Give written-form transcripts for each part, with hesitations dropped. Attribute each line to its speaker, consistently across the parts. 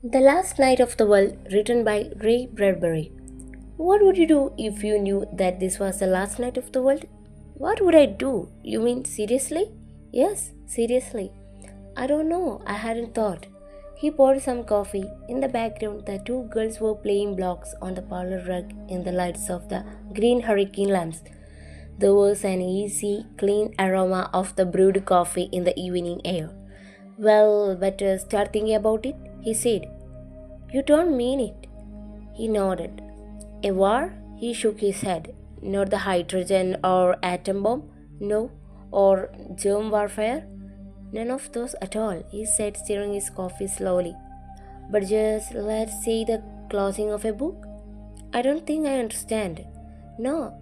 Speaker 1: The Last Night of the World, written by Ray Bradbury. What would you do if you knew that this was the last night of the world? What would I do? You mean seriously? Yes, seriously. I don't know, I hadn't thought. He poured some coffee. In the background, the two girls were playing blocks on the parlor rug in the lights of the green hurricane lamps. There was an easy, clean aroma of the brewed coffee in the evening air. Well, better start thinking about it, he said. You don't mean it. He nodded. A war? He shook his head. Not the hydrogen or atom bomb? No. Or germ warfare? None of those at all, he said, stirring his coffee slowly. But just let's say the closing of a book? I don't think I understand. No,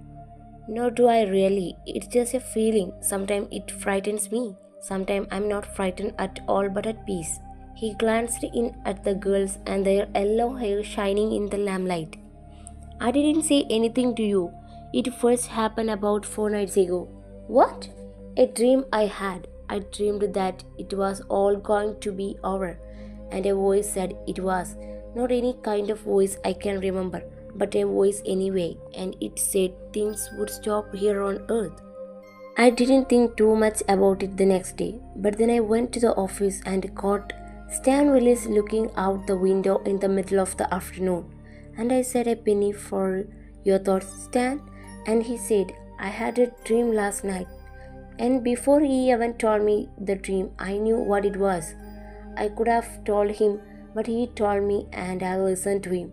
Speaker 1: nor do I really. It's just a feeling. Sometimes it frightens me. Sometimes I'm not frightened at all but at peace. He glanced in at the girls and their yellow hair shining in the lamplight. I didn't say anything to you. It first happened about 4 nights ago. What? A dream I had. I dreamed that it was all going to be over. And a voice said it was. Not any kind of voice I can remember, but a voice anyway. And it said things would stop here on earth. I didn't think too much about it the next day, but then I went to the office and caught Stan Willis looking out the window in the middle of the afternoon. And I said, a penny for your thoughts, Stan. And he said, I had a dream last night. And before he even told me the dream, I knew what it was. I could have told him, but he told me and I listened to him.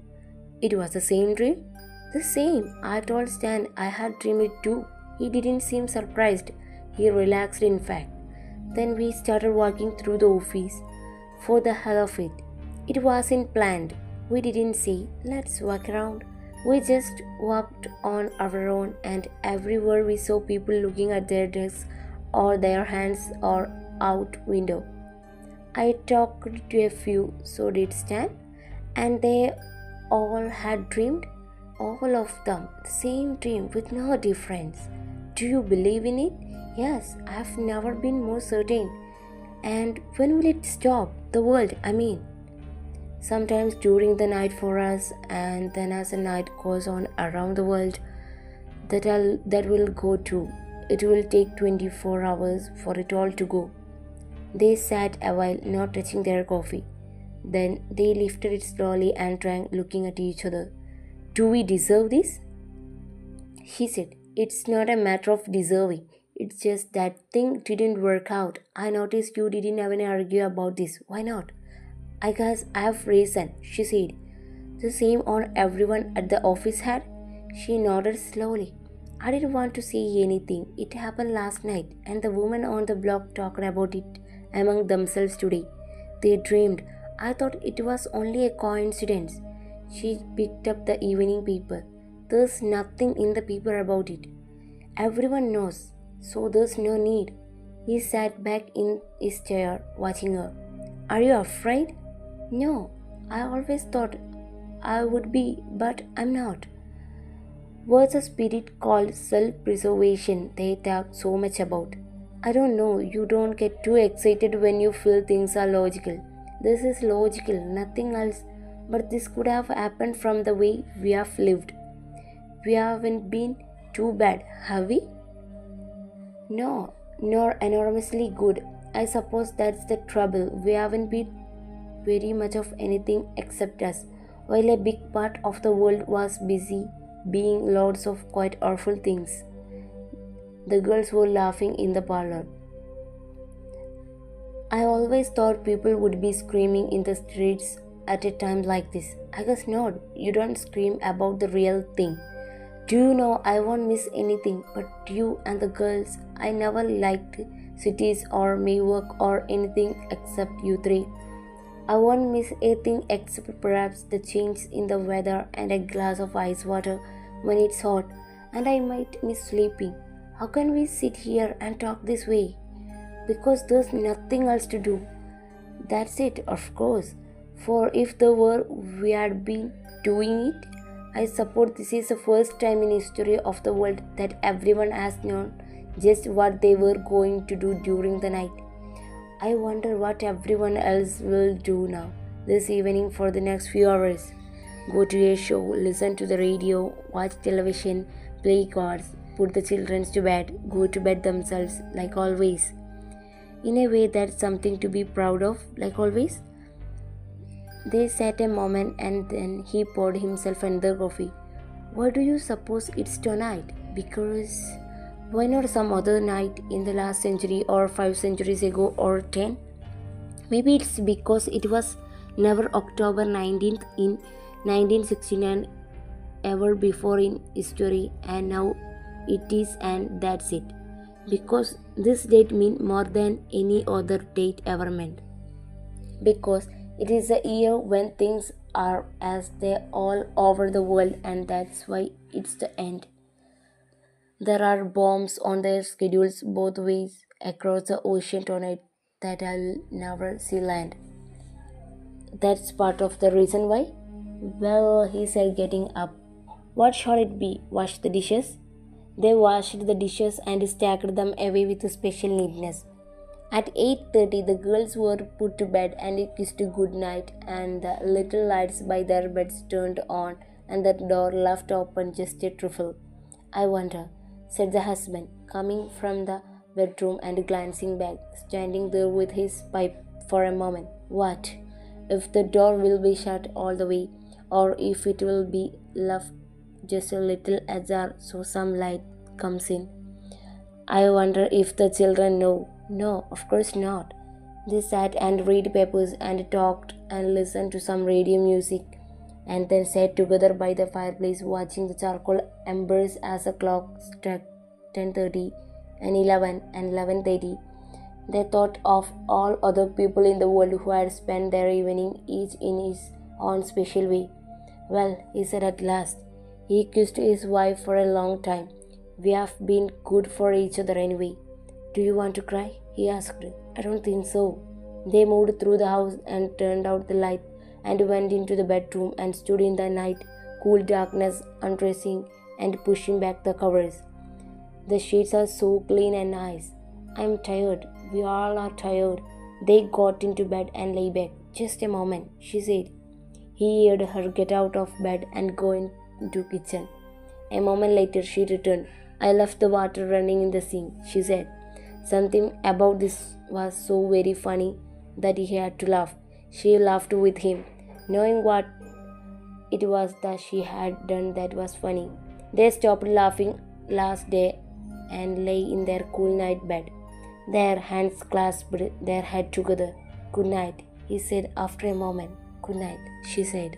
Speaker 1: It was the same dream? The same. I told Stan I had dreamed it too. He didn't seem surprised. He relaxed, in fact. Then we started walking through the office. For the hell of it. It wasn't planned. We didn't say, let's walk around. We just walked on our own, and everywhere we saw people looking at their desks or their hands or out window. I talked to a few, so did Stan, and they all had dreamed, all of them, the same dream with no difference. Do you believe in it? Yes, I've never been more certain. And when will it stop? The world, I mean. Sometimes during the night for us, and then as the night goes on around the world, that will go too. It will take 24 hours for it all to go. They sat a while, not touching their coffee. Then they lifted it slowly and drank, looking at each other. Do we deserve this? He said, it's not a matter of deserving. It's just that thing didn't work out. I noticed you didn't even argue about this. Why not? I guess I have reason, she said. The same on everyone at the office had? She nodded slowly. I didn't want to say anything. It happened last night, and the women on the block talked about it among themselves today. They dreamed. I thought it was only a coincidence. She picked up the evening paper. There's nothing in the paper about it. Everyone knows, so there's no need. He sat back in his chair, watching her. Are you afraid? No, I always thought I would be, but I'm not. What's a spirit called self-preservation they talk so much about? I don't know, you don't get too excited when you feel things are logical. This is logical, nothing else, but this could have happened from the way we have lived. We haven't been too bad, have we? No, nor enormously good. I suppose that's the trouble. We haven't been very much of anything except us, while a big part of the world was busy being lots of quite awful things. The girls were laughing in the parlor. I always thought people would be screaming in the streets at a time like this. I guess not. You don't scream about the real thing. Do you know I won't miss anything but you and the girls. I never liked cities or Maywork or anything except you three. I won't miss anything except perhaps the change in the weather and a glass of ice water when it's hot, and I might miss sleeping. How can we sit here and talk this way? Because there's nothing else to do. That's it, of course. For if there were, we had been doing it. I suppose this is the first time in history of the world that everyone has known just what they were going to do during the night. I wonder what everyone else will do now. this evening for the next few hours. Go to a show, listen to the radio, watch television, play cards, put the children to bed, go to bed themselves, like always. In a way, that's something to be proud of, like always. They sat a moment and then he poured himself another coffee. Why do you suppose it's tonight? Because why not some other night in the last century or 5 centuries ago or 10? Maybe it's because it was never October 19th in 1969 ever before in history, and now it is, and that's it. Because this date means more than any other date ever meant. Because it is a year when things are as they all over the world, and that's why it's the end. There are bombs on their schedules both ways across the ocean tonight that I'll never see land. That's part of the reason why. Well, he said, getting up. What shall it be? Wash the dishes? They washed the dishes and stacked them away with special neatness. At 8:30, the girls were put to bed and kissed good night, and the little lights by their beds turned on, and the door left open just a trifle. I wonder, said the husband, coming from the bedroom and glancing back, standing there with his pipe for a moment. What? If the door will be shut all the way, or if it will be left just a little ajar so some light comes in. I wonder if the children know. No, of course not. They sat and read papers and talked and listened to some radio music, and then sat together by the fireplace watching the charcoal embers as the clock struck 10:30 and 11 and 11:30. They thought of all other people in the world who had spent their evening each in his own special way. Well, he said at last. He kissed his wife for a long time. We have been good for each other anyway. Do you want to cry? He asked. I don't think so. They moved through the house and turned out the light and went into the bedroom and stood in the night, cool darkness, undressing and pushing back the covers. The sheets are so clean and nice. I'm tired. We all are tired. They got into bed and lay back. Just a moment, she said. He heard her get out of bed and go into kitchen. A moment later she returned. I left the water running in the sink, she said. Something about this was so very funny that he had to laugh. She laughed with him, knowing what it was that she had done that was funny. They stopped laughing last day and lay in their cool night bed, their hands clasped, their head together. Good night, he said after a moment. Good night, she said.